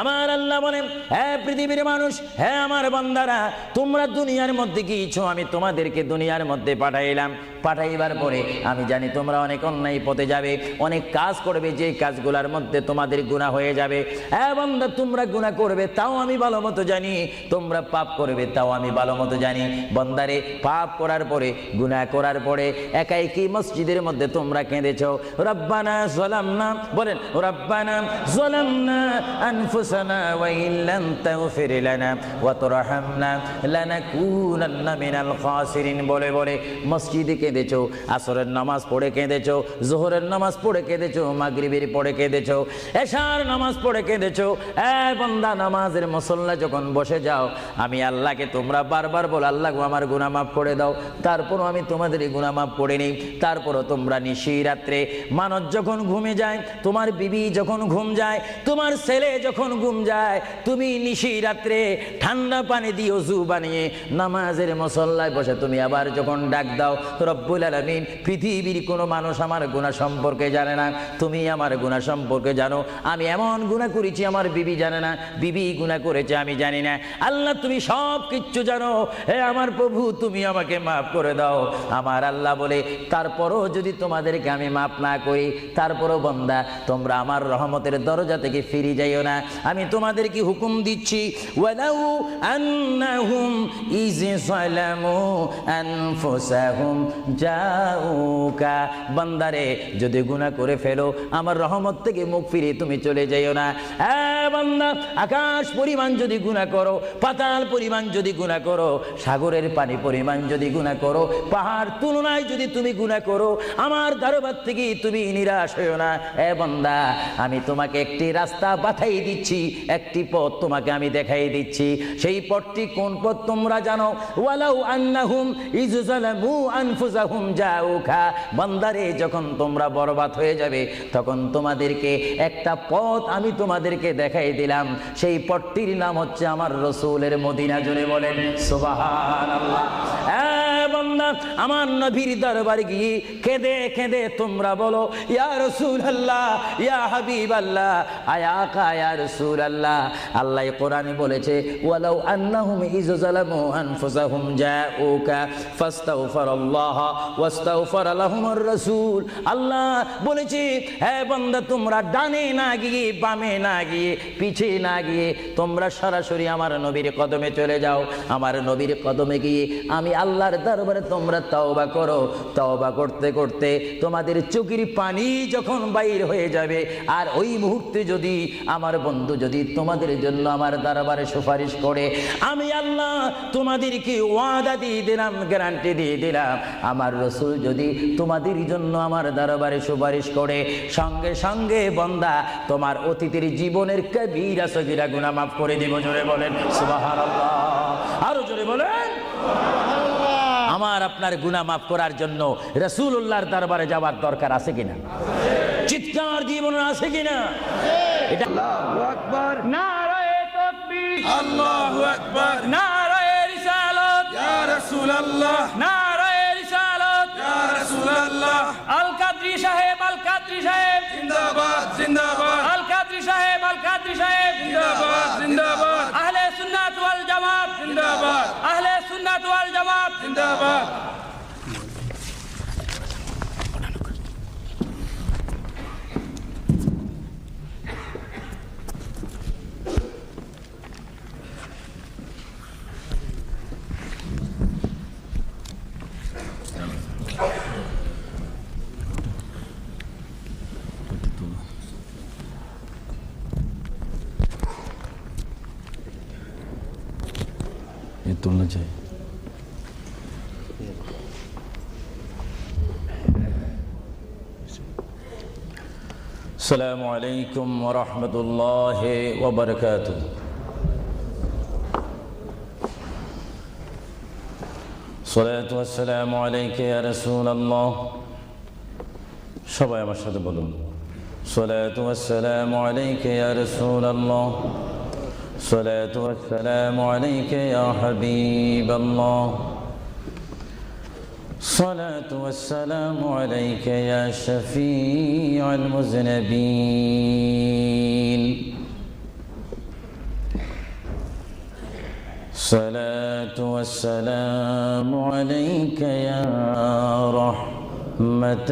আমার আল্লাহ বলেন, হে পৃথিবীর মানুষ, হে আমার বান্দারা, তোমরা দুনিয়ার মধ্যে গিয়েছো, আমি তোমাদেরকে দুনিয়ার মধ্যে পাঠাইলাম। পাঠাইবার পরে আমি জানি তোমরা অনেক অন্যায় পথে যাবে, অনেক কাজ করবে, যে কাজগুলোর মধ্যে তোমাদের গুনাহ হয়ে যাবে। হ্যাঁ বান্দা, তোমরা গুনাহ করবে তাও আমি ভালো মতো জানি, তোমরা পাপ করবে তাও আমি ভালো মতো জানি। বান্দারে, পাপ করার পরে, গুনাহ করার পরে একাই কি মসজিদের মধ্যে তোমরা কেঁদেছো, রব্বানা যালামনা, বলেন রব্বানা যালামনা আনফুসানা ওয়া ইল্লাম তাগফির লানা ওয়া তুরহামনা লানাকুনান্না মিনাল খাসিরিন বলে বলে মসজিদে কেঁদেছো, আসরের নামাজ পড়ে কেঁদেছো, যোহরের নামাজ পড়ে কেঁদেছো, মাগরিবের পড়ে কেঁদেছো, এশার নামাজ পড়ে কেঁদেছো। এ বান্দা, নামাজের মুসল্লা যখন বসে যাও, আমি আল্লাহকে তোমরা বারবার বল, আল্লাহ আমার গুনাহ মাফ করে দাও। তারপরও আমি তোমাদের গুনাহ মাফ করে নিই। তারপরও তোমরা নিশি রাত্রে, মানুষ যখন ঘুমে যায়, তোমার বিবি যখন ঘুম যায়, তোমার ছেলে যখন ঘুম যায়, তুমি নিশি রাত্রে ঠান্ডা পানি দিয়ে ওযু বানিয়ে নামাজের মুসল্লায় বসে তুমি আবার যখন ডাক দাও, রব্বুল আলামিন, পৃথিবীর কোনো মানুষ আমার গুনাহ সম্পর্কে জানে না, তুমি আমার গুনাহ সম্পর্কে জানো। আমি এমন গুনাহ করেছি আমার বিবি জানে না, বিবি গুনাহ করেছে আমি জানি না। আল্লাহ, তুমি সব কিচ্ছু জানো। হে আমার প্রভু, তুমি আমাকে মাফ করে দাও। আমার আল্লাহ বলে, তারপরও যদি তোমাদেরকে আমি মাফ না করি, তারপরও বান্দা, তোমরা আমার রহমতের দরজা থেকে ফিরে যাইও না। আমি তোমাদেরকে হুকুম দিচ্ছি, ওয়ালাউ আন্নাহুম ইয যালামু আনফুসাহুম জাউকা, বান্দারে, যদি গুনাহ করে ফেলো, আমার রহমত থেকে মুখ ফিরে তুমি চলে যাইও না। বান্দা, আকাশ পরিমাণ যদি গুনাহ করো, পাতাল পরিমাণ যদি গুনাহ করো, সাগরের পানি পরিমাণ যদি গুনাহ করো, পাহাড় তুলনায় যদি তুমি গুনাহ করো, আমার দরবার থেকে তুমি নিরাশ হইও না। বান্দা, আমি তোমাকে একটি রাস্তা পাঠাই দিচ্ছি, একটি পথ তোমাকে আমি দেখাই দিচ্ছি। সেই পথটি কোন পথ তোমরা জানো? ওয়ালাউ আন্নাহুম ইয যালামু আনফুসাহুম জাউকা, বান্দারে, যখন তোমরা বরবাদ হয়ে যাবে, তখন তোমাদেরকে একটা পথ আমি তোমাদেরকে দেখাই দিলাম। সেই পথটির নাম হচ্ছে আমার রাসূলের মদিনা। জোরে বলেন সুবহানাল্লাহ। বান্দা, আমার নবীর দরবারে গিয়ে কেঁদে কেঁদে তোমরা বলো, ইয়া রাসূলুল্লাহ, ইয়া হাবিবাল্লাহ, আয়াকা ইয়া রাসূলুল্লাহ। আল্লাহ কোরআনে বলেছে, ওয়ালাউ আন্নাহুম ইয যালামু আনফুসাহুম জাউকা ফাস্তাগফিরুল্লাহ ওয়াস্তাগফার লাহুমুর রাসূল। আল্লাহ বলেছে, হে বান্দা, তোমরা ডানে না গিয়ে, বামে না গিয়ে, পিছে না গিয়ে, তোমরা সরাসরি আমার নবীর কদমে চলে যাও। আমার নবীর কদমে গিয়ে আমি আল্লাহর দরবারে তোমরা তওবা করো। তওবা করতে করতে তোমাদের চোখের পানি যখন বাইর হয়ে যাবে, আর ওই মুহূর্তে যদি আমার বন্ধু যদি তোমাদের জন্য আমার দরবারে সুপারিশ করে, আমি আল্লাহ তোমাদেরকে ওয়াদা দিয়ে দিলাম, গ্যারান্টি দিয়ে দিলাম, আমার রাসূল যদি তোমাদের জন্য আমার দরবারে সুপারিশ করে, সঙ্গে সঙ্গে বান্দা, তোমার অতীতের জীবনের কবিরা সগীরা গুনাহ মাফ করে দিব। জোরে বলেন সুবহানাল্লাহ। আরো জোরে বলেন। আমার আপনার গুনাহ মাফ করার জন্য রাসূলুল্লাহর দরবারে যাওয়ার দরকার আছে কিনা? চিৎকার দিয়ে বলুন, আছে কিনা? এটা আল্লাহু আকবার, নারায়ে তাকবীর, আল্লাহু আকবার, নারায়ে রিসালাত, ইয়া রাসূলুল্লাহ, নারায়ে রিসালাত, ইয়া রাসূলুল্লাহ, আল কাদরি সাহেব, আল কাদরি সাহেব জিন্দাবাদ জিন্দাবাদ, আল কাদরি সাহেব, আল কাদরি সাহেব জিন্দাবাদ জিন্দাবাদ, আহলে সুন্নাত ওয়াল জামাত জিন্দাবাদ, আহলে সুন্নাত ওয়াল জামাত জিন্দাবাদ। ये तुलना चाहिए। अस्सलामु अलैकुम व रहमतुल्लाहि व बरकातुहू। सलातु वस्सलामु अलैका या रसूलल्लाह। সবাই আমার সাথে বলুন, सलातु वस्सलामु अलैका या रसूलल्लाह। सलातु वस्सलामु अलैका या हबीबल्लाह। सलातु वस्सलामु अलैका या शफीअल मुज़निबीन। الصلاة والسلام عليك يا رحمة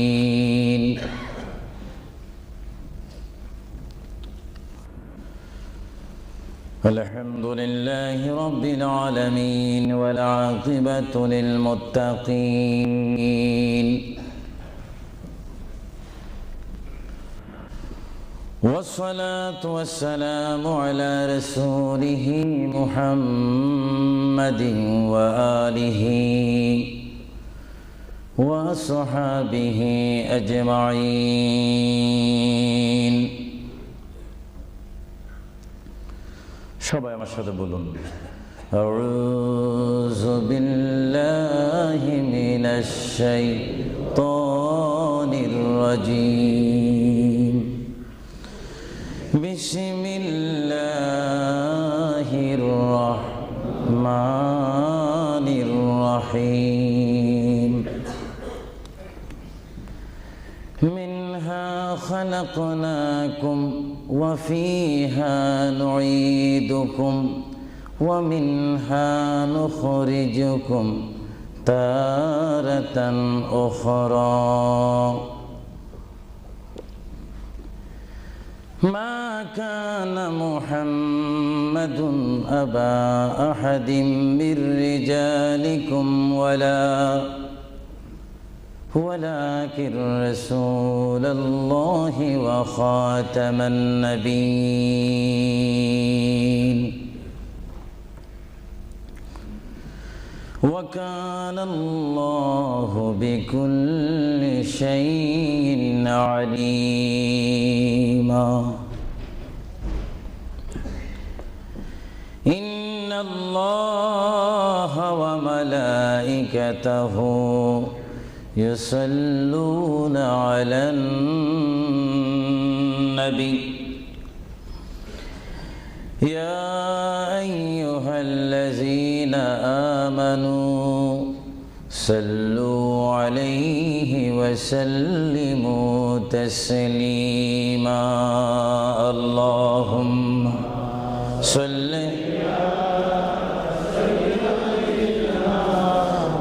للعالمين الحمد لله رب العالمين والعاقبة للمتقين والصلاة والسلام على رسوله محمد وآله وصحابه أجمعين সবাই আমার সাথে বলুন আউযু বিল্লাহি মিনাশ শাইতানির রাজীম বিসমিল্লাহির রাহমানির রাহিম মিনহা খালাকনাকুম ওয়া ফিহা নুঈদুকুম ওয়া মিনহা নুখরিজুকুম তারাতান উখরা ما كان محمد أبا أحد من رجالكم ولكن رسول الله وخاتم النبيين وكان الله بكل شيء عليما إن الله وملائكته يصلون على النبي يا أيها الذين آمنوا صلوا عليه وسلموا تسليما اللهم صل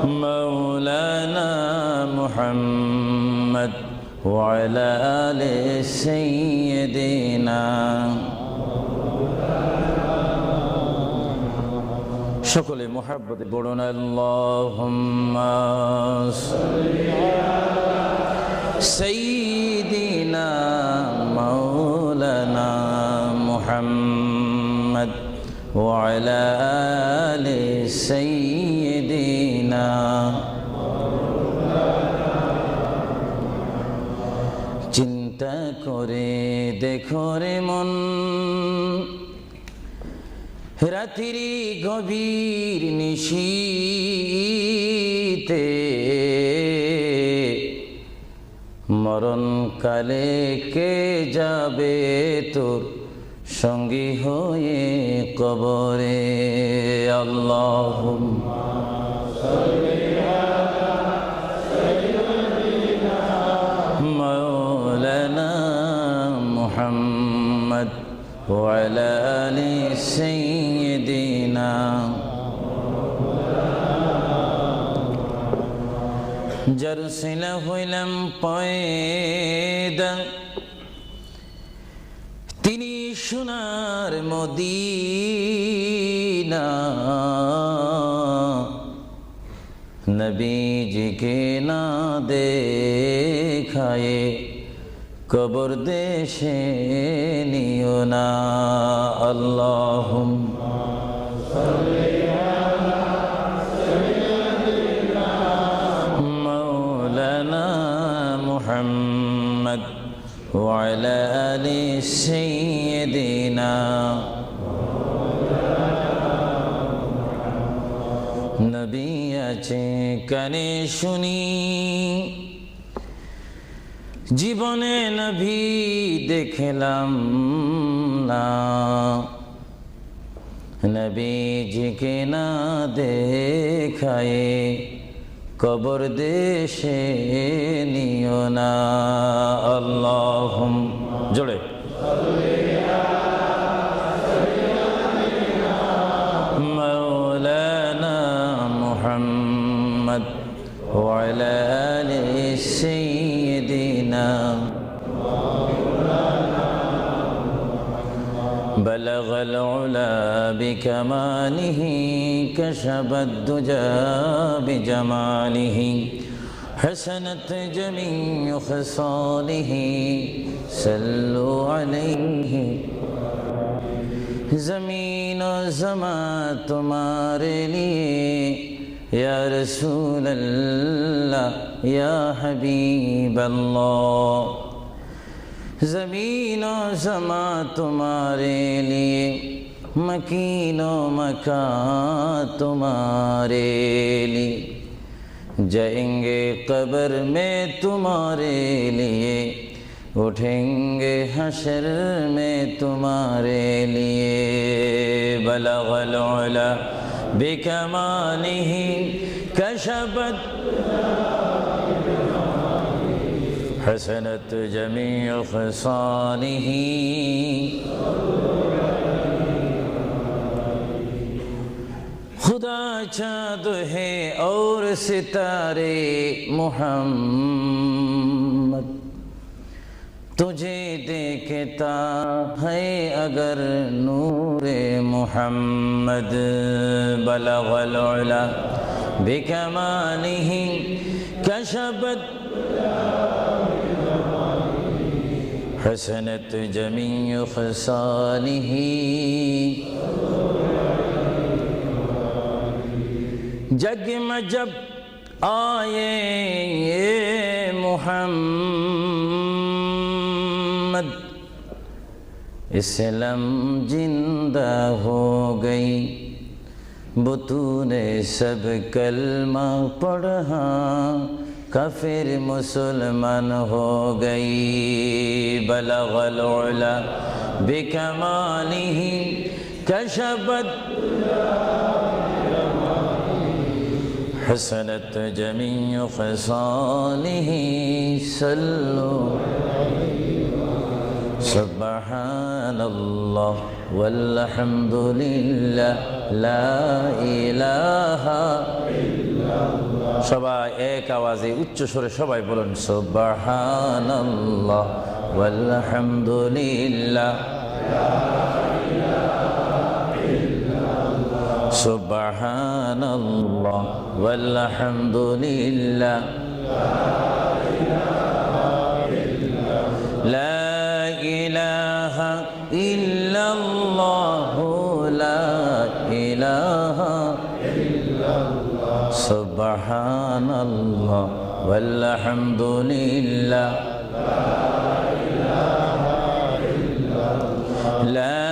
مولانا محمد وعلى آل سيدنا সকলে মুহাব্বতে পড়ুন আল্লাহুম্মা সাল্লি আলা সাইয়্যিদিনা মাওলানা মুহাম্মদ ওয়া আলা আলি সাইয়্যিদিনা চিন্তা করে দেখো রে মন রাত্রি গভীর নিশীতে মরণ কালে কে যাবে তোর সঙ্গী হয়ে কবরে আল্লাহুম্মা সাল্লি আলা সাইয়্যিদিনা মাওলানা মুহাম্মদ وعلى آل سيدنا جرسل হইলাম পয়দা তিনি সোনার মদিনা নবীজিকে না দেখায়ে কবর দেশে নিও না আল্লাহুম্মা সাল্লি আলা সাইয়্যিদিনা মাওলানা মুহাম্মদ ওয়া আলা আলি সাইয়্যিদিনা নবী আছে কানে শুনি জীবনে নবী দেখলাম না নবীজিকে না দেখায়ে কবর দেশে নিও না আল্লাহুম্মা জোরে بلغ العلا بكماله كشف الدجى بجماله حسنت جميع خصاله صلوا عليه زمین و زمان تمہارے لیے یا رسول اللہ یا حبیب اللہ زمین و زمان تمہارے لیے مکین و مکان تمہارے لیے جائیں گے قبر میں تمہارے لیے اٹھیں گے حشر میں تمہارے لیے بلغ العلا بکمالہ کشفت حسنت جمیع خصالہ خدا چاند ہے اور ستارے محمد تجھے دیکھتا ہے اگر نور محمد بلغ العلا بکمالہ کشفت حسنت جمیع خصالہ جگ میں جب آئے محمد اسلام زندہ ہو گئی بطون سب کلمہ پڑھا کافر مسلمان ہو گئی بلغ العلا بکمالہ کشفت حسنت جمیع خصالہ صلوا سبحان اللہ والحمد للہ لا الہ সবাই এক আওয়াজে উচ্চ স্বরে সবাই বলুন সুবহানাল্লাহ ওয়ালহামদুলিল্লাহ সুবহানাল্লাহ ওয়ালহামদুলিল্লাহ লা ইলাহা ইল্লাল্লাহ লা ইলাহা সুবহানাল্লাহ ওয়ালহামদুলিল্লাহ লা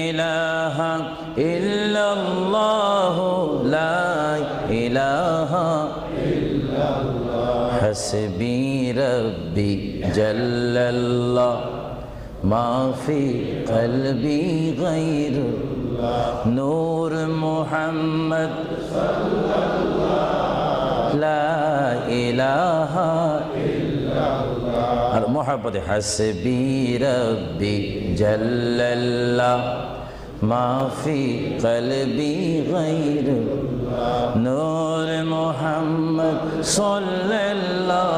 ইলাহা ইল্লাল্লাহ লা ইলাহা হাসবি রব্বি জাল্লাল্লাহ মা ফি কলবি গায়রুল্লাহ নূর মুহাম্মদ লা ইলাহা ইল্লাল্লাহ আর মোহাব্বতে হাসবি রব্বি জাল্লাল্লাহ মা ফি কলবি গায়রুল্লাহ নূর মুহাম্মদ সাল্লাল্লাহ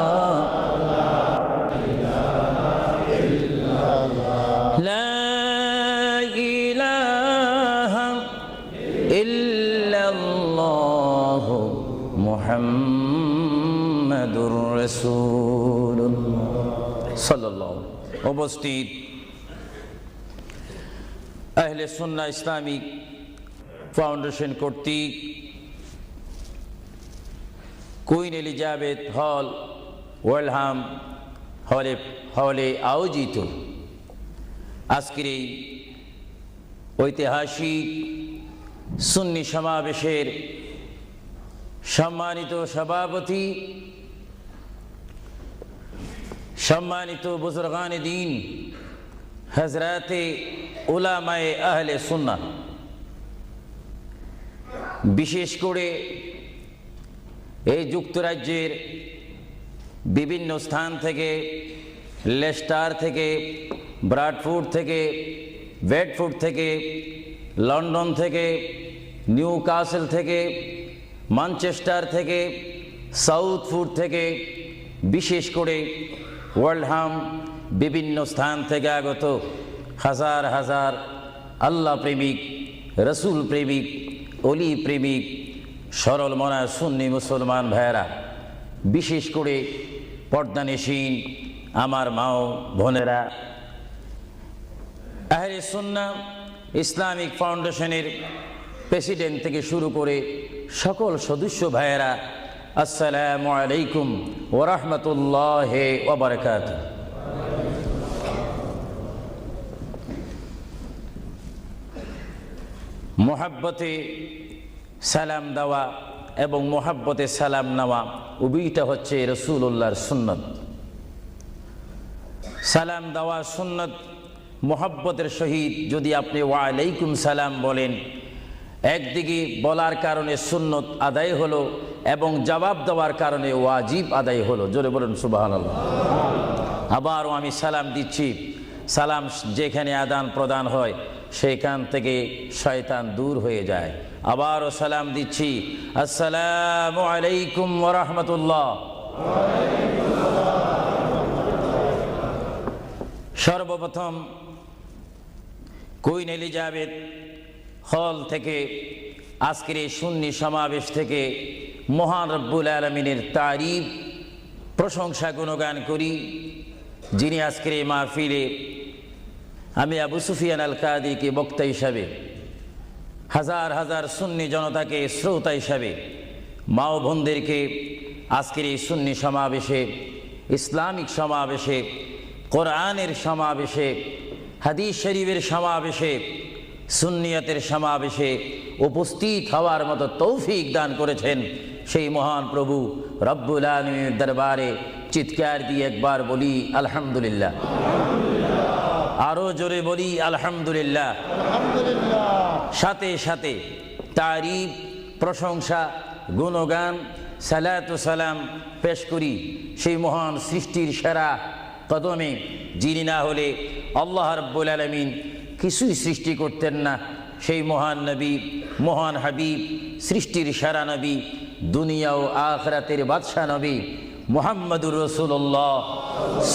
লা ইলাহা ইল্লাল্লাহ মুহাম্মাদুর রাসূলুল্লাহ সাল্লাল্লাহু উপস্থিত আহলে সুন্নাহ ইসলামিক ফাউন্ডেশন কর্তৃক কুইন এলিজাবেথ হল ওয়েলহাম হলে আয়োজিত আজকের এই ঐতিহাসিক সুন্নি সমাবেশের সম্মানিত সভাপতি, সম্মানিত বুজুর্গানে দ্বীন, হযরতে উলামায়ে আহলে সুন্নাহ, বিশেষ করে এই যুক্তরাজ্যের বিভিন্ন স্থান থেকে, লেস্টার থেকে, ব্রাডফোর্ড থেকে, বেডফোর্ড থেকে, লন্ডন থেকে, নিউ কাসেল থেকে, ম্যানচেস্টার থেকে, সাউথফোর্ড থেকে, বিশেষ করে ওয়ার্ল্ডহাম বিভিন্ন স্থান থেকে আগত হাজার হাজার আল্লাহ প্রেমিক, রসুল প্রেমিক, অলি প্রেমিক, সরল মনা সুন্নি মুসলমান ভাইয়েরা, বিশেষ করে পর্দানিসীন আমার মাও বোনেরা, আহলে সুন্নাহ ইসলামিক ফাউন্ডেশনের প্রেসিডেন্ট থেকে শুরু করে সকল সদস্য ভাইয়েরা, আসসালামু আলাইকুম ওয়া রাহমাতুল্লাহি ওয়া বারাকাতুহু। মোহাব্বতে সালাম দেওয়া এবং মোহাব্বতে সালাম নেওয়া উভয়টা হচ্ছে রাসূলুল্লাহর সুন্নত। সালাম দেওয়া সুন্নত, মোহাব্বতের সহিত যদি আপনি ওয়া আলাইকুম সালাম বলেন, একদিকে বলার কারণে সুন্নত আদায় হলো এবং জবাব দেওয়ার কারণে ওয়াজিব আদায় হলো। জোরে বলুন সুবহানাল্লাহ। আবারও আমি সালাম দিচ্ছি, সালাম যেখানে আদান প্রদান হয় সেখান থেকে শয়তান দূর হয়ে যায়। আবারও সালাম দিচ্ছি, আসসালামু আলাইকুম ওয়া রাহমাতুল্লাহ। সর্বপ্রথম কুইন এলিজাবেথ হল থেকে আজকের এই সুন্নি সমাবেশ থেকে মহান রব্বুল আলামিনের তারিফ প্রশংসা গুণগান করি, যিনি আজকের এই মাহফিলে আমি আবু সুফিয়ান আল কাদিকে বক্তা হিসাবে, হাজার হাজার সুন্নি জনতাকে শ্রোতা হিসাবে, মা ও বোনদেরকে আজকের এই সুন্নি সমাবেশে, ইসলামিক সমাবেশে, কোরআনের সমাবেশে, হাদিস শরীফের সমাবেশে, সুন্নিয়তের সমাবেশে উপস্থিত হওয়ার মতো তৌফিক দান করেছেন সেই মহান প্রভু রব্বুল আলামিনের দরবারে চিৎকার দিয়ে একবার বলি আলহামদুলিল্লাহ। আরো জোরে বলি আলহামদুলিল্লাহ। সাথে সাথে তারিফ, প্রশংসা, গুণগান, সালাতু সালাম পেশ করি সেই মহান সৃষ্টির সেরা কদমে, যিনি না হলে আল্লাহ রাব্বুল আলামিন কিছুই সৃষ্টি করতেন না, সেই মহান নবী, মহান হাবিব, সৃষ্টির সেরা নবী, দুনিয়া ও আখিরাতের বাদশা নবী মুহাম্মদুর রাসূলুল্লাহ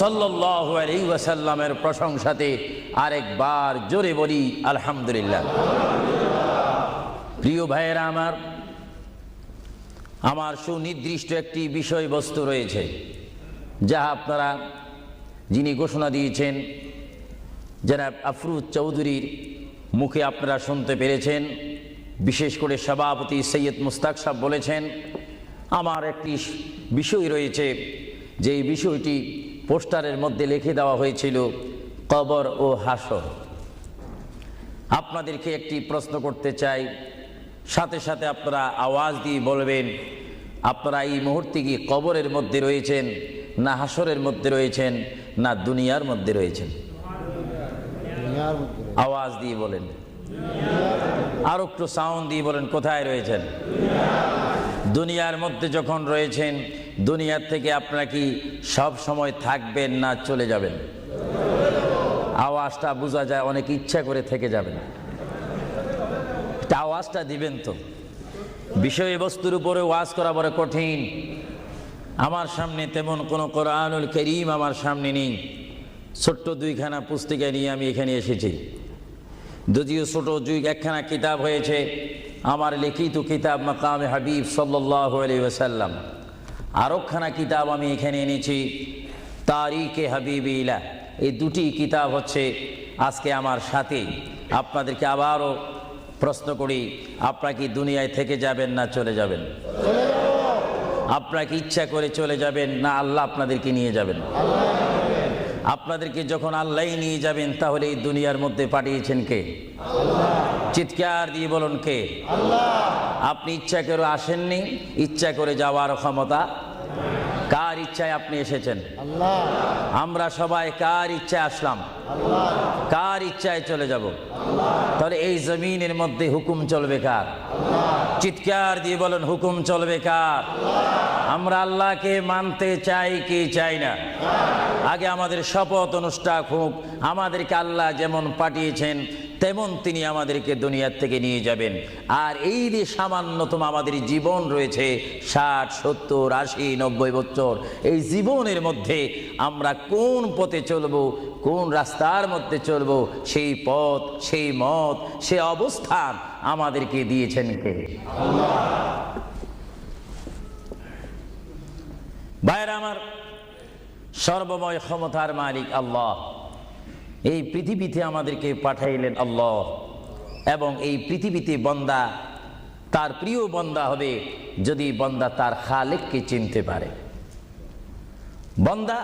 সাল্লাল্লাহু আলাইহি ওয়াসাল্লামের প্রশংসাতে আরেকবার জোরে বলি আলহামদুলিল্লাহ। প্রিয় ভাইয়েরা আমার সুনির্দিষ্ট একটি বিষয়বস্তু রয়েছে, যা আপনারা, যিনি ঘোষণা দিয়েছেন জনাব আফরুজ চৌধুরীর মুখে আপনারা শুনতে পেরেছেন। বিশেষ করে সভাপতি সৈয়দ মুস্তাক সাহেব বলেছেন, আমার একটি বিষয় রয়েছে, যেই বিষয়টি পোস্টারের মধ্যে লিখে দেওয়া হয়েছিল, কবর ও হাসর। আপনাদেরকে একটি প্রশ্ন করতে চাই, সাথে সাথে আপনারা আওয়াজ দিয়ে বলবেন, আপনারা এই মুহূর্তে কি কবরের মধ্যে রয়েছেন, না হাসরের মধ্যে রয়েছেন, না দুনিয়ার মধ্যে রয়েছেন? আওয়াজ দিয়ে বলেন, আরো একটু সাউন্ড দিয়ে বলেন, কোথায় রয়েছেন? দুনিয়ার মধ্যে যখন রয়েছেন, দুনিয়ার থেকে আপনারা কি সব সময় থাকবেন না চলে যাবেন? আওয়াজটা বোঝা যায় অনেক ইচ্ছা করে থেকে যাবেন, আওয়াজটা দিবেন তো। বিষয়বস্তুর উপরে ওয়াজ করা বড় কঠিন। আমার সামনে তেমন কোনো কোরআনুল কারীম আমার সামনে নেই, ছোট্ট দুইখানা পুস্তিকা নিয়ে আমি এখানে এসেছি। যদিও ছোট একখানা কিতাব হয়েছে, আমার লিখিত কিতাব মাকামে হাবিব সাল্লাল্লাহু আলাইহি ওয়াসাল্লাম। আরেকখানা কিতাব আমি এখানে এনেছি, তারিকে হাবিবিল্লাহ। এই দুটি কিতাব হচ্ছে আজকে আমার সাথে। আপনাদেরকে আবারও প্রশ্ন করি, আপনারা কি দুনিয়ায় থেকে যাবেন না চলে যাবেন? আপনারা কি ইচ্ছা করে চলে যাবেন, না আল্লাহ আপনাদেরকে নিয়ে যাবেন? আপনাদেরকে যখন আল্লাহ নিয়ে যাবেন, তাহলে এই দুনিয়ার মধ্যে পাঠিয়েছেন কে? চিৎকার দিয়ে বলুন, কে? আপনি ইচ্ছা করে আসেননি, ইচ্ছা করে যাওয়ার ক্ষমতা কার ইচ্ছায় আপনি এসেছেন? আমরা সবাই কার ইচ্ছায় আসলাম? কার ইচ্ছায় চলে যাব? তাহলে এই জমিনের মধ্যে হুকুম চলবে কার? চিৎকার দিয়ে বলেন, হুকুম চলবে কার? আমরা আল্লাহকে মানতে চাই কি চাই না? আগে আমাদের শপথ অনুষ্ঠান হোক, আমাদেরকে আল্লাহ যেমন পাঠিয়েছেন তেমন তিনি আমাদেরকে দুনিয়ার থেকে নিয়ে যাবেন। আর এই যে সামান্যতম আমাদের জীবন রয়েছে 60, 70, 80, 90 বছর, এই জীবনের মধ্যে আমরা কোন পথে চলব, কোন রাস্তার মধ্যে চলব, সেই পথ, সেই মত, সে অবস্থান আমাদেরকে দিয়েছেন কে? ভাইরা আমার, সর্বময় ক্ষমতার মালিক আল্লাহ এই পৃথিবীতে আমাদেরকে পাঠাইলেন আল্লাহ, এবং এই পৃথিবীতে বান্দা তার প্রিয় বান্দা হবে যদি বান্দা তার খালেককে চিনতে পারে। বান্দা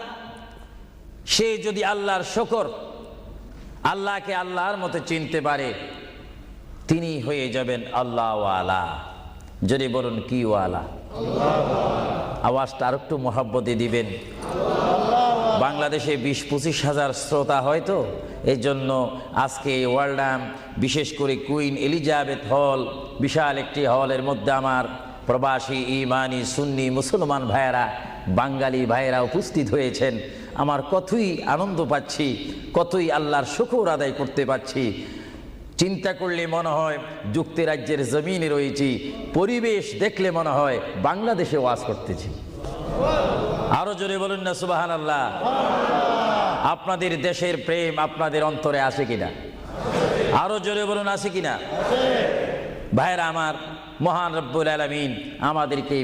সে যদি আল্লাহর শুকর, আল্লাহকে আল্লাহর মতো চিনতে পারে, তিনি হয়ে যাবেন আল্লাহ ওয়ালা। যদি বলুন কি ওয়ালা? আওয়াজটা আর একটু মহব্বতে দিবেন। বাংলাদেশে 20-25 হাজার শ্রোতা হয়তো, এই জন্য আজকে ওয়ার্ল্ডাম, বিশেষ করে কুইন এলিজাবেথ হল, বিশাল একটি হলের মধ্যে আমার প্রবাসী ইমানি সুন্নি মুসলমান ভাইয়েরা, বাঙালি ভাইয়েরা উপস্থিত হয়েছেন। আমার কতই আনন্দ পাচ্ছি, কতই আল্লাহর শুকর আদায় করতে পারছি। চিন্তা করলে মনে হয় যুক্তরাজ্যের জমিনে রয়েছি, পরিবেশ দেখলে মনে হয় বাংলাদেশে ওয়াজ করতেছি। আরো জোরে বলুন না সুবহানাল্লাহ। আপনাদের দেশের প্রেম আপনাদের অন্তরে আছে কিনা? আরো জোরে বলুন আছে কিনা? ভাইরা আমার, মহান রব্বুল আলামিন আমাদেরকে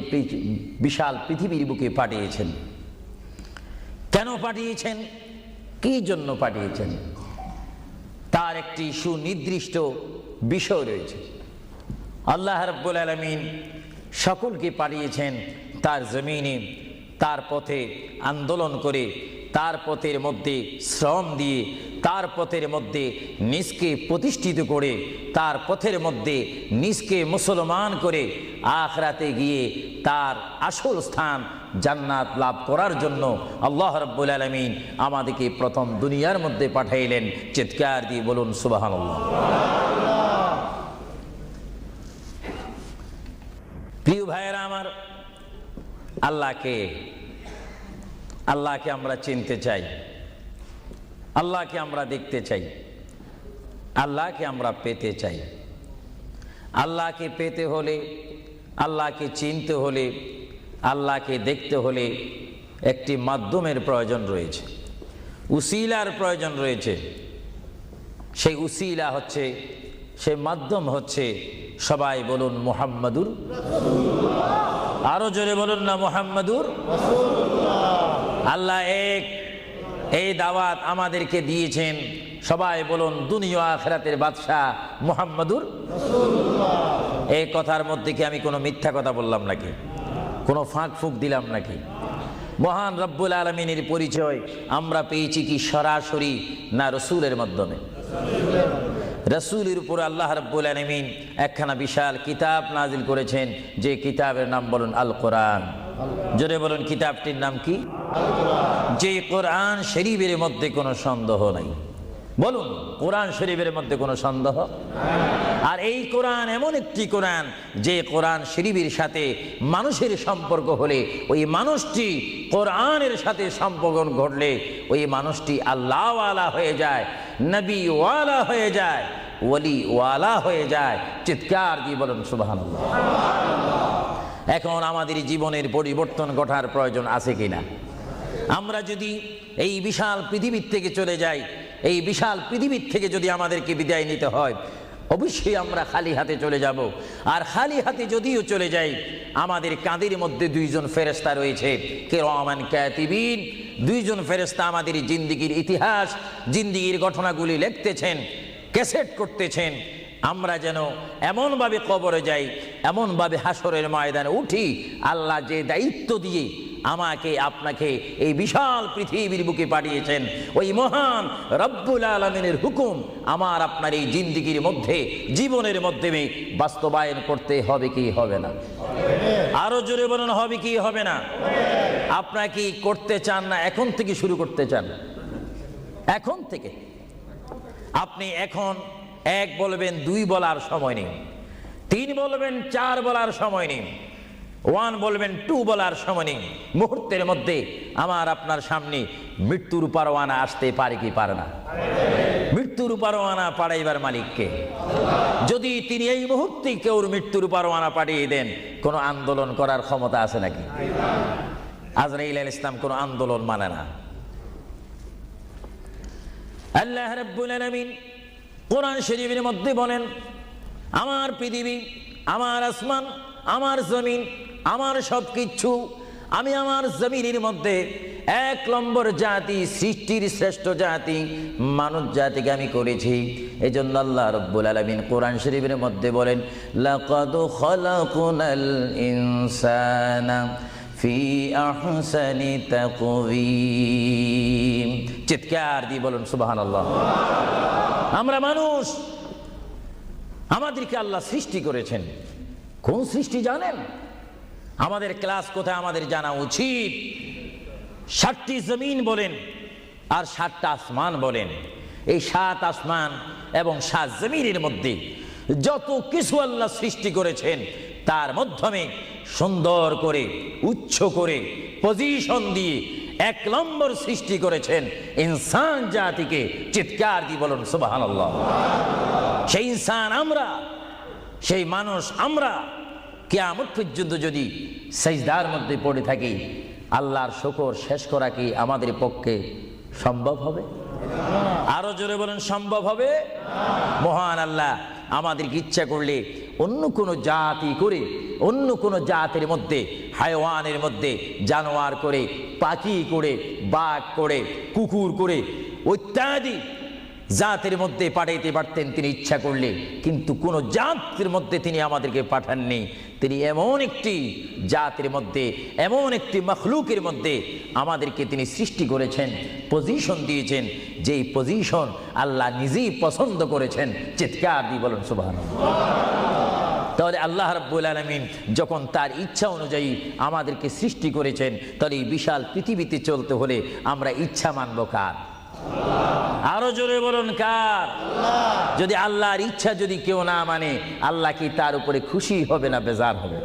বিশাল পৃথিবীর বুকে পাঠিয়েছেন। কেন পাঠিয়েছেন? কি জন্য পাঠিয়েছেন? তার একটি সুনির্দিষ্ট বিষয় রয়েছে। আল্লাহ রাব্বুল আলামিন সকলকে পাঠিয়েছেন তার জমিনে, তার পথে আন্দোলন করে, তার পথের মধ্যে শ্রম দিয়ে, তার পথের মধ্যে নিজকে প্রতিষ্ঠিত করে, তার পথের মধ্যে নিজকে মুসলমান করে আখিরাতে গিয়ে তার আসল স্থান জান্নাত লাভ করার জন্য আল্লাহ রাব্বুল আলামিন আমাদেরকে প্রথম দুনিয়ার মধ্যে পাঠাইলেন। চিৎকার দিয়ে বলুন সুবহানাল্লাহ। প্রিয় ভাইয়েরা আমার, আল্লাহকে আমরা চিনতে চাই, আল্লাহকে আমরা দেখতে চাই, আল্লাহকে আমরা পেতে চাই। আল্লাহকে পেতে হলে, আল্লাহকে চিনতে হলে, আল্লাহকে দেখতে হলে একটি মাধ্যমের প্রয়োজন রয়েছে, উসিলার প্রয়োজন রয়েছে। সেই উসিলা হচ্ছে, সেই মাধ্যম হচ্ছে, সবাই বলুন মুহাম্মাদুর রাসূলুল্লাহ। আরো জোরে বলুন না মুহাম্মাদুর রাসূলুল্লাহ। আল্লাহ এক, এই দাওয়াত আমাদেরকে দিয়েছেন। সবাই বলুন দুনিয়া আখিরাতের বাদশাহ মুহাম্মাদুর রাসূলুল্লাহ। এই কথার মধ্যে কি আমি কোনো মিথ্যা কথা বললাম নাকি? কোনো ফাঁক ফুক দিলাম নাকি? মহান রব্বুল আলামিনের পরিচয় আমরা পেয়েছি কি সরাসরি, না রসুলের মাধ্যমে? রসুলের উপর আল্লাহ রাব্বুল আলামিন একখানা বিশাল কিতাব নাজিল করেছেন, যে কিতাবের নাম বলুন আল কোরআন। জোরে বলুন কিতাবটির নাম কি? যে কোরআন শরীফের মধ্যে কোনো সন্দেহ নাই। বলুন কোরআন শরীফের মধ্যে কোনো সন্দেহ? আর এই কোরআন এমন একটি কোরআন, যে কোরআন শরীফের সাথে মানুষের সম্পর্ক হলে, ওই মানুষটি কোরআনের সাথে সম্পর্ক ঘটলে ওই মানুষটি আল্লাহ ওয়ালা হয়ে যায়, নবী ওয়ালা হয়ে যায়, ওলি ওয়ালা হয়ে যায়। চিৎকার দিয়ে বলুন সুবহানাল্লাহ। এখন আমাদের জীবনের পরিবর্তন ঘটার প্রয়োজন আছে কিনা? আমরা যদি এই বিশাল পৃথিবীর থেকে চলে যাই, এই বিশাল পৃথিবীর থেকে যদি আমাদেরকে বিদায় নিতে হয়, অবশ্যই আমরা খালি হাতে চলে যাব। আর খালি হাতে যদিও চলে যাই, আমাদের কাঁধের মধ্যে দুইজন ফেরেশতা রয়েছে, কিরামান কাতিবিন। দুইজন ফেরেশতা আমাদের জিন্দেগির ইতিহাস, জিন্দেগির ঘটনাগুলি লিখতেছেন, ক্যাসেট করতেছেন। আমরা যেন এমনভাবে কবরে যাই, এমনভাবে হাসরের ময়দানে উঠি, আল্লাহ যে দায়িত্ব দিয়ে আমাকে আপনাকে এই বিশাল পৃথিবীর বুকে পাঠিয়েছেন, ওই মহান রব্বুল আলামিনের হুকুম আমার আপনার এই জিন্দেগির মধ্যে, জীবনের মাধ্যমে বাস্তবায়ন করতে হবে কি হবে না? আরো জোরে বলুন হবে কি হবে না? আপনারা কি করতে চান, না এখন থেকে শুরু করতে চান? এখন থেকে আপনি এখন এক বলবেন, দুই বলার সময় নেই, তিন বলবেন, চার বলার সময় নেই, ওয়ান বলবেন, টু বলার সময় নেই। মুহূর্তের মধ্যে আমার আপনার সামনে মৃত্যুর পরোয়ানা আসতে পারে কি পারে না? মৃত্যুর পরোয়ানা পাঠাইবার মালিককে। যদি তিনি এই মুহূর্তে কেউ মৃত্যুর পরোয়ানা পাঠিয়ে দেন, কোনো আন্দোলন করার ক্ষমতা আছে নাকি? আজরাইল আলাইহিস সালাম কোনো আন্দোলন মানে না। আল্লাহ রাব্বুল আলামিন কোরআন শরীফের মধ্যে বলেন, আমার পৃথিবী, আমার আসমান, আমার জমিন, আমার সবকিছু, আমি আমার জমিনের মধ্যে এক নম্বর জাতি, সৃষ্টির শ্রেষ্ঠ জাতি মানব জাতিকে আমি করেছি। এই জন্য আল্লাহ রাব্বুল আলামিন কোরআন শরীফের মধ্যে বলেন, লাকাদ খালাকুনাল ইনসানা ফি আহসানি তাকওয়িম। চিৎকার দিয়ে বলুন সুবহানাল্লাহ। আমরা মানুষ, আমাদেরকে আল্লাহ সৃষ্টি করেছেন। কোন সৃষ্টি জানেন? আমাদের ক্লাস কোথায় আমাদের জানা উচিত। 7টি জমিন বলেন আর 7টা আসমান বলেন। এই 7 আসমান এবং 7 জমিনের মধ্যে যত কিছু আল্লাহ সৃষ্টি করেছেন, তার মাধ্যমে সুন্দর করে, উচ্চ করে, পজিশন দিয়ে 1 নম্বর সৃষ্টি করেছেন ইনসান জাতিকে। চিৎকার দিয়ে বলুন সুবহানাল্লাহ। সেই ইনসান আমরা, সেই মানুষ আমরা, কিয়ামত পর্যন্ত যদি সিজদার মধ্যে পড়ে থাকি, আল্লাহর শুকর শেষ করা কি আমাদের পক্ষে সম্ভব হবে? আরো জোরে বলেন, সম্ভব হবে? মহান আল্লাহ আমাদেরকে ইচ্ছা করলে অন্য কোনো জাতি করে, অন্য কোনো জাতের মধ্যে, হায়াওয়ানের মধ্যে জানোয়ার করে, পাখি করে, বাঘ করে, কুকুর করে, ইত্যাদি জাতের মধ্যে পাঠাইতে পারতেন তিনি ইচ্ছা করলে, কিন্তু কোন জাতের মধ্যে তিনি আমাদেরকে পাঠাননি। তিনি এমন একটি জাতের মধ্যে, এমন একটি মখলুকের মধ্যে আমাদেরকে তিনি সৃষ্টি করেছেন, পজিশন দিয়েছেন, যেই পজিশন আল্লাহ নিজেই পছন্দ করেছেন। চিৎকার দিয়ে বলুন সুবহানাল্লাহ। তাহলে আল্লাহ রাব্বুল আলামিন যখন তার ইচ্ছা অনুযায়ী আমাদেরকে সৃষ্টি করেছেন, তাহলে এই বিশাল পৃথিবীতে চলতে হলে আমরা ইচ্ছা মানব কার? আরো জোরে বলুন কার? যদি আল্লাহর ইচ্ছা যদি কেউ না মানে, আল্লাহ কি তার উপরে খুশি হবে না বেজার হবে?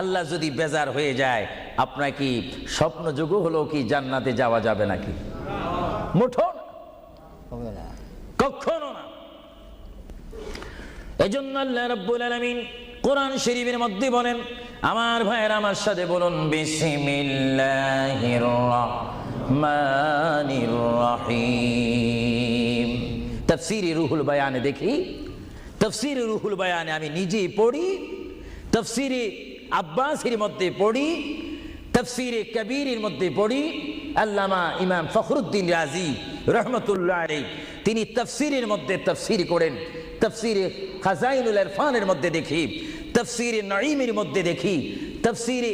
আল্লাহ যদি বেজার হয়ে যায়, আপনার কি স্বপ্ন যোগ হলো কি জান্নাতে যাওয়া যাবে নাকি? মুঠো না, কখনো না। এজন্য আল্লাহ রাব্বুল আলামিন কোরআন শরীফের মধ্যে বলেন, আমার ভাইয়েরা আমার সাথে বলুন, বিসমিল্লাহির রাহমানির রহিম। তাফসীরে রুহুল বায়ানে দেখি, তাফসীরে রুহুল বায়ানে আমি নিজেই পড়ি, তাফসীরে আব্বাসীর মধ্যে পড়ি, তাফসীরে কবীরের মধ্যে পড়ি। আল্লামা ইমাম ফখরুদ্দিন রাজি রহমতুল্লাহ আলাইহি তিনি তাফসীরের মধ্যে তাফসীর করেন। তাফসীরে খাজাইনুল ইরফানের মধ্যে দেখি, তাফসীরে নাঈমের মধ্যে দেখি, তাফসীরে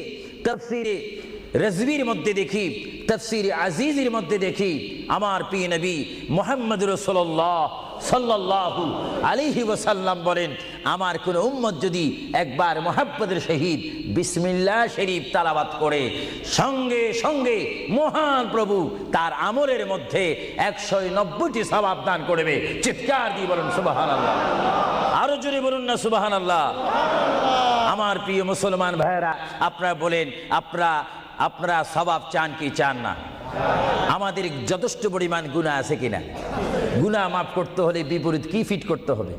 রাজবীর মধ্যে দেখি, তাফসীরে আজিজের মধ্যে দেখি। আমার প্রিয় নবী মুহাম্মদ রাসূলুল্লাহ সাল্লাল্লাহু আলাইহি ওয়াসাল্লাম বলেন, আমার কোন উম্মত যদি একবার মুহাব্বতের সহিত বিসমিল্লাহ শরীফ তেলাওয়াত করে, সঙ্গে সঙ্গে মহান প্রভু তার আমলের মধ্যে 190টি সওয়াব দান করবে। চিৎকার দিয়ে বলুন সুবহানাল্লাহ। আরো জোরে বলুন না সুবহানাল্লাহ। আমার প্রিয় মুসলমান ভাইয়েরা, আপনারা বলেন, আপনারা সওয়াব চান কি চান না? আমাদের যথেষ্ট পরিমাণ গুনাহ আছে কিনা? গুনাহ মাফ করতে হলে বিপরীত কি ফিট করতে হবে?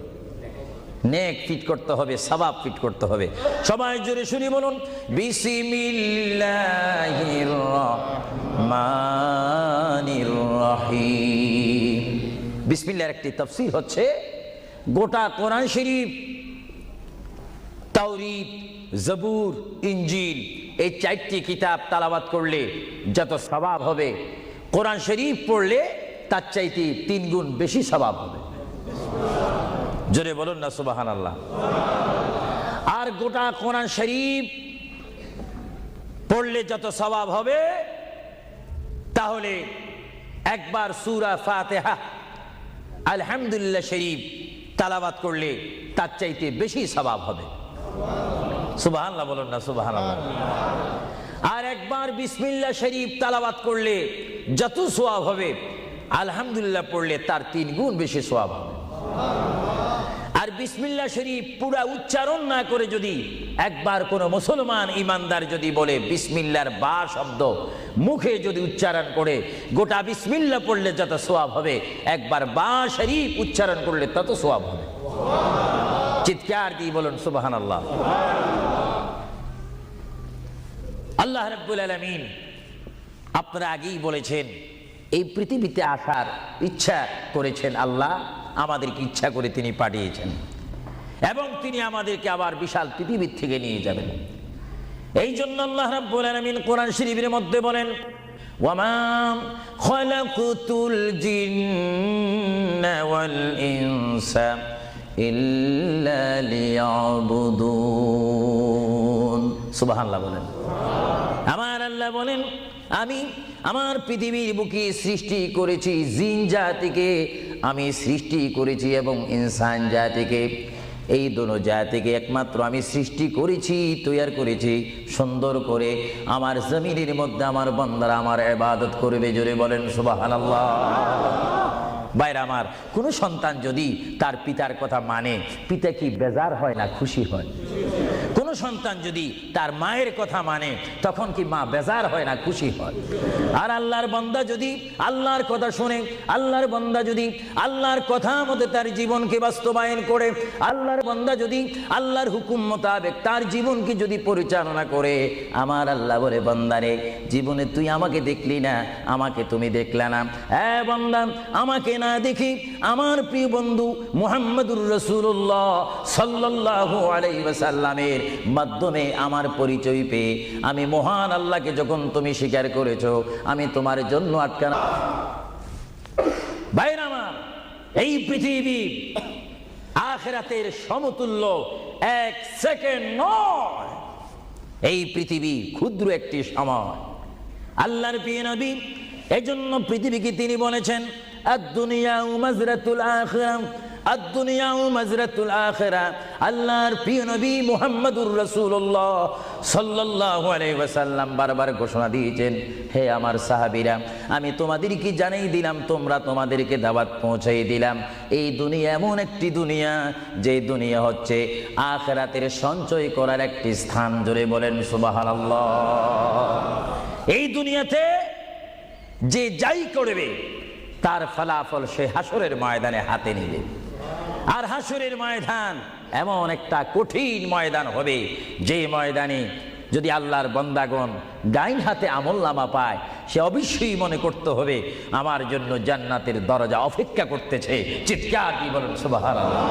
নেক ফিট করতে হবে, সওয়াব ফিট করতে হবে। সবাই জোরে শুনি বলুন, বিসমিল্লাহির রহমানির রহিম। বিসমিল্লাহর একটি তাফসীর হচ্ছে, গোটা কোরআন শরীফ, তাওরীত, জবুর, ইনজিল, এই 4টি কিতাব তেলাওয়াত করলে যত সওয়াব হবে, কোরআন শরীফ পড়লে তার চাইতে 3 গুণ বেশি সওয়াব হবে। জোরে বলুন না সুবহানাল্লাহ। আর গোটা কোরআন শরীফ পড়লে যত সওয়াব হবে, তাহলে একবার সূরা ফাতিহা, আলহামদুলিল্লাহ শরীফ তেলাওয়াত করলে তার চাইতে বেশি সওয়াব হবে। সুবহানাল্লাহ বলুন না সুবহানাল্লাহ। আর একবার বিসমিল্লাহ শরীফ তেলাওয়াত করলে যত সওয়াব হবে, আলহামদুলিল্লাহ পড়লে তার 3 গুণ বেশি সওয়াব হবে। আর বিসমিল্লাহ শরীফ পুরা উচ্চারণ না করে যদি একবার কোনো মুসলমান ইমানদার যদি বলে বিসমিল্লাহর বা শব্দ মুখে যদি উচ্চারণ করে, গোটা বিসমিল্লাহ পড়লে যত সওয়াব হবে, একবার বা শরীফ উচ্চারণ করলে তত সওয়াব হবে। চিৎকার দিয়ে বলুন সুবহানাল্লাহ। আল্লাহ রাব্বুল আলামিন আপনারা আগেই বলেছেন এই পৃথিবীতে আসার ইচ্ছা করেছেন আল্লাহ, আমাদেরকে ইচ্ছা করে তিনি পাঠিয়েছেন এবং তিনি আমাদেরকে আবার বিশাল পৃথিবীর থেকে নিয়ে যাবেন। এই জন্য আল্লাহ রাব্বুল আলামিন কোরআন শরীফের মধ্যে বলেন, ওয়ামা খালাকুতুল জিন্না ওয়াল ইনসা ইল্লা লিয়াবুদুন। সুবহানাল্লাহ বলেন। আমার আল্লাহ বলেন, আমি আমার পৃথিবীর বুকে সৃষ্টি করেছি জিন জাতিকে, আমি সৃষ্টি করেছি এবং ইনসান জাতিকে। এই দোনো জাতিকে একমাত্র আমি সৃষ্টি করেছি, তৈরি করেছি সুন্দর করে আমার জমিনের মধ্যে আমার বান্দারা আমার ইবাদত করবে। জোরে বলেন সুবহানাল্লাহ। ভাইরা আমার, কোনো সন্তান যদি তার পিতার কথা মানে, পিতা কি বেজার হয় না খুশি হয়? কোন সন্তান যদি তার মায়ের কথা মানে, তখন কি মা বেজার হয় না খুশি হয়? আর আল্লাহর বান্দা যদি আল্লাহর কথা শুনে, আল্লাহর বান্দা যদি আল্লাহর কথা মতো তার জীবনকে বাস্তবায়ন করে, আল্লাহর বান্দা যদি আল্লাহর হুকুম মোতাবেক তার জীবনকে যদি পরিচালনা করে, আমার আল্লাহ বলে, বান্দারে জীবনে তুই আমাকে দেখলি না, আমাকে তুমি দেখলে না। হ্যাঁ বান্দা, আমাকে না দেখি আমার প্রিয় বন্ধু মুহাম্মদুর রাসূলুল্লাহ সাল্লাল্লাহু আলাইহি ওয়াসাল্লামের মাধ্যমে আমার পরিচয় পেয়ে আমি মহান আল্লাহকে যখন তুমি স্বীকার করেছো, আমি তোমার জন্য আটকানা। ভাইরা আমার, এই পৃথিবী আখিরাতের সমতুল্য এক সেকেন্ড নয়। এই পৃথিবী ক্ষুদ্র একটি সময়। আল্লাহর প্রিয় নবী এজন্য পৃথিবীকে তিনি বলেছেন, আদ-দুনিয়া মাজরাতুল আখিরাহ, আদ-দুনিয়া মাজরাতুল আখিরাহ। আল্লাহর প্রিয় নবী মুহাম্মদুর রাসূলুল্লাহ সাল্লাল্লাহু আলাইহি ওয়াসাল্লাম বারবার ঘোষণা দিয়েছেন, হে আমার সাহাবীরা, আমি তোমাদেরকে জানিয়ে দিলাম, তোমরা তোমাদেরকে দাওয়াত পৌঁছাই দিলাম, এই দুনিয়া এমন একটি দুনিয়া, যে দুনিয়া হচ্ছে আখিরাতের সঞ্চয় করার একটি স্থান। জোরে বলেন সুবহানাল্লাহ। এই দুনিয়াতে যে যাই করবে তার ফলাফল সে হাসরের ময়দানে হাতে নিবে। আর হাসরের ময়দান এমন একটা কঠিন ময়দান হবে, যে ময়দানে যদি আল্লাহর বান্দাগণ ডাইন হাতে আমলনামা পায়, সে অবশ্যই মনে করতে হবে আমার জন্য জান্নাতের দরজা অপেক্ষা করতেছে। চিৎকার দিয়ে বলেন সুবহানাল্লাহ।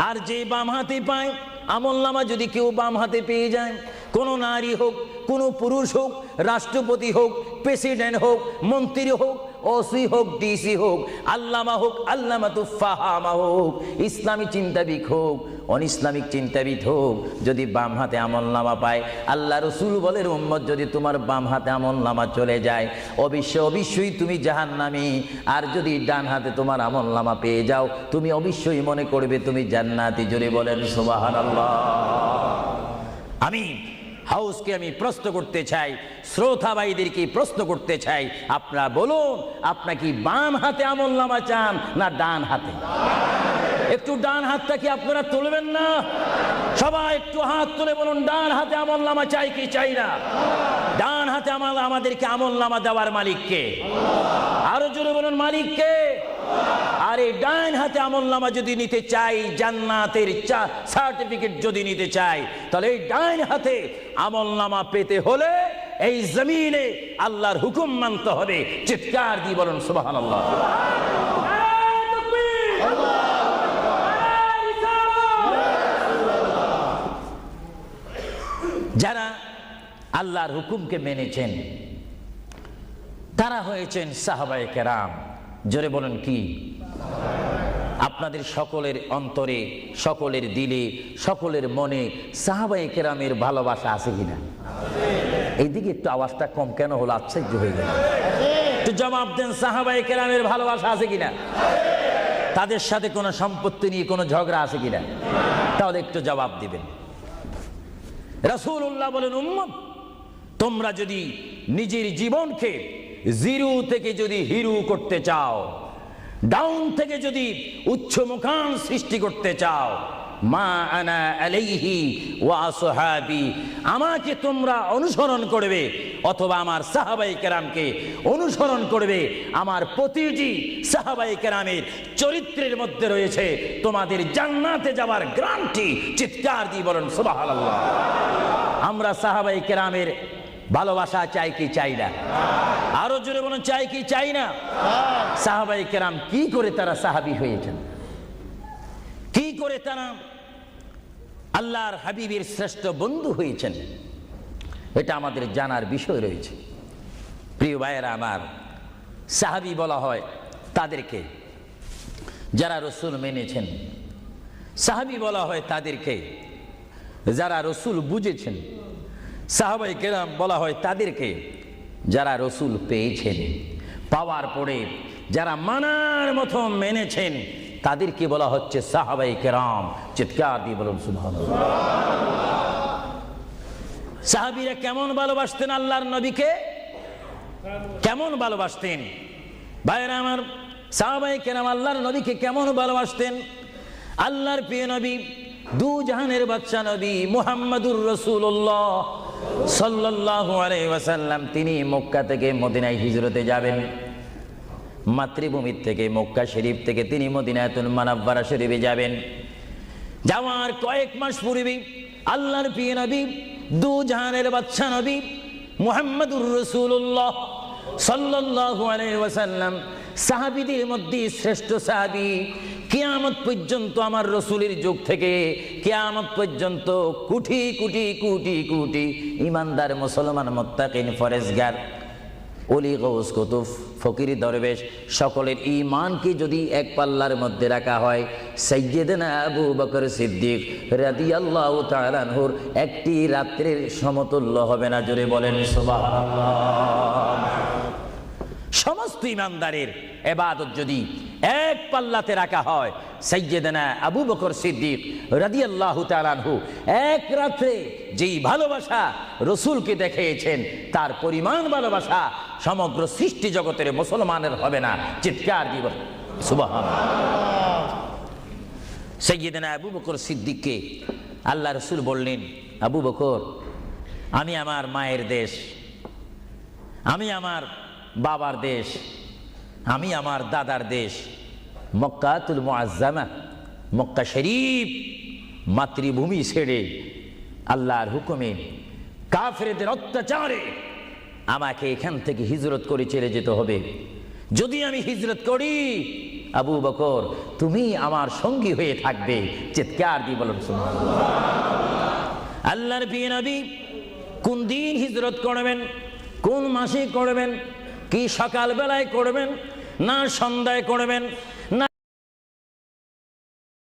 আর যে বাম হাতে পায় আমলনামা, যদি কেউ বাম হাতে পেয়ে যায়, কোনো নারী হোক, কোনো পুরুষ হোক, রাষ্ট্রপতি হোক, প্রেসিডেন্ট হোক, মন্ত্রী হোক, ওসি হোক, ডিসি হোক, আল্লামা হোক, আল্লামাতু ফাহামা হোক, ইসলামী চিন্তাবিদ হোক, অনিসলামিক চিন্তাবিদ হোক, যদি বাম হাতে আমলনামা পায়, আল্লাহ রসুল বলেন, উম্মত যদি তোমার বাম হাতে আমলনামা চলে যায়, অবশ্যই তুমি জাহান্নামী। আর যদি ডান হাতে তোমার আমলনামা পেয়ে যাও, তুমি অবশ্যই মনে করবে তুমি জান্নাতি। জোরে বলেন সুবহানাল্লাহ। আমি হাউসকে আমি প্রশ্ন করতে চাই, শ্রোতা ভাইদেরকে প্রশ্ন করতে চাই, আপনারা বলুন, আপনারা কি বাম হাতে আমলনামা চান না ডান হাতে? একটু ডান হাতটা কি আপনারা তুলবেন না? সবাই একটু হাত তুলে বলুন, ডান হাতে আমলনামা চাই কি চাই না? ডান হাতে আমাদেরকে আমলনামা দেওয়ার মালিককে? আরো জোরে বলুন, মালিককে। আর এই ডান হাতে আমলনামা যদি নিতে চাই, জান্নাতের সার্টিফিকেট যদি নিতে চাই, তাহলে এই ডান হাতে আমলনামা পেতে হলে এই জমিনে আল্লাহর হুকুম মানতে হবে। চিৎকার দিয়ে বলুন সুবহানাল্লাহ। যারা আল্লাহর হুকুমকে মেনেছেন তারা হয়েছেন সাহাবায়ে কেরাম। জোরে বলুন কি? আপনাদের সকলের অন্তরে, সকলের দিলে, সকলের মনে সাহাবায়ে কেরামের ভালোবাসা আছে কিনা? এইদিকে একটু আওয়াজটা কম কেন হলো? আশ্চর্য হয়ে গেল। একটু জবাব দেন, সাহাবায়ে কেরামের ভালোবাসা আছে কিনা? তাদের সাথে কোনো সম্পত্তি নিয়ে কোনো ঝগড়া আছে কিনা? তাহলে একটু জবাব দিবেন। রাসূলুল্লাহ বলেন, উম্মত তোমরা যদি নিজের জীবনকে জিরো থেকে যদি হিরো করতে চাও, ডাউন থেকে যদি উচ্চ মুকাম সৃষ্টি করতে চাও, মা আনা আলাইহি ওয়া আসহাবি, আমাকে তোমরা অনুসরণ করবে অথবা আমার সাহাবাই কেরামকে অনুসরণ করবে। আমার প্রতিটি সাহাবাই কেরামের চরিত্রের মধ্যে রয়েছে তোমাদের জান্নাতে যাওয়ার গ্যারান্টি। চিৎকার দিয়ে বলেন সুবহানাল্লাহ। আমরা সাহাবাই কেরামের ভালোবাসা চাই কি চাই না? আরো জোরে বলুন, চাই কি চাই না? সাহাবাই কেরাম কি করে তারা সাহাবী হয়েছেন, কি করে তারা আল্লাহর হাবিবের শ্রেষ্ঠ বন্ধু হয়েছেন, এটা আমাদের জানার বিষয় রয়েছে। প্রিয় ভাইয়েরা আমার, সাহাবী বলা হয় তাদেরকে যারা রসুল মেনেছেন, সাহাবী বলা হয় তাদেরকে যারা রসুল বুঝেছেন, সাহাবাই কেরাম বলা হয় তাদেরকে যারা রসুল পেয়েছেন, পাওয়ার পরে যারা মানার মতো মেনেছেন, তাদেরকে বলা হচ্ছে সাহাবাই কেরাম। চিৎকার দিয়ে বলুন সুবহানাল্লাহ। সাহাবীরা কেমন ভালোবাসতেন আল্লাহর নবীকে, কেমন ভালোবাসতেন? ভাইরা আমার, সাহাবাই কেরাম আল্লাহর নবীকে কেমন ভালোবাসতেন? আল্লাহর প্রিয় নবী, দু জাহানের বাদশা নবী মুহাম্মদুর রাসূলুল্লাহ সাল্লাল্লাহু আলাইহি ওয়াসাল্লাম, তিনি মক্কা থেকে মদিনায় হিজরতে যাবেন। মাতৃভূমির থেকে মক্কা শরীফ থেকে তিনি মদিনাতুল মুনাওয়ারা শরীফে যাবেন। যাওয়ার কয়েক মাস পূর্বে আল্লাহর প্রিয় নবী, দু জাহানের বাদশা নবী মুহাম্মদুর রাসূলুল্লাহ সাল্লাল্লাহু আলাইহি ওয়াসাল্লাম, সাহাবীদের মধ্যে শ্রেষ্ঠ সাহাবী, কিয়ামত পর্যন্ত আমার রসুলের যুগ থেকে কিয়ামত পর্যন্ত কোটি কোটি কোটি কোটি ইমানদার মুসলমান মুত্তাকিন ফরেজগার ওলি গৌস কুতুব ফকির দরবেশ সকলের ঈমানকে যদি এক পাল্লার মধ্যে রাখা হয়, সাইয়্যিদনা আবু বকর সিদ্দিক রাদিয়াল্লাহু তাআলা আনহুর একটি রাত্রির সমতুল্য হবে না। জোরে বলেন সুবহানাল্লাহ। সমস্ত ইমানদারের ইবাদত যদি এক পাল্লাতে রাখা হয়, সাইয়্যিদনা আবু বকর সিদ্দিক রাদিয়াল্লাহু তাআলা আনহু এক রাত্রে যেই ভালোবাসা রসুলকে দেখিয়েছেন, তার পরিমাণ ভালোবাসা সমগ্র সৃষ্টি জগতের মুসলমানের হবে না। চিৎকার দিব সুবহানাল্লাহ। সাইয়্যিদনা আবু বকর সিদ্দিককে আল্লাহ রসুল বললেন, আবু বকর, আমি আমার মায়ের দেশ, আমি আমার বাবার দেশ, আমি আমার দাদার দেশ মক্কাতুল মুআজ্জামা, মক্কা শরীফ মাতৃভূমি ছেড়ে আল্লাহর হুকুমে কাফেরদের অত্যাচারে আমাকে এখান থেকে হিজরত করে চলে যেতে হবে। যদি আমি হিজরত করি, আবু বকর তুমি আমার সঙ্গী হয়ে থাকবে। চিৎকার দিয়ে বলুন সুবহানাল্লাহ। আল্লাহর প্রিয় নবী কোন দিন হিজরত করবেন, কোন মাসে করবেন, কি সকালবেলায় করবেন না সন্ধ্যায় করবেন,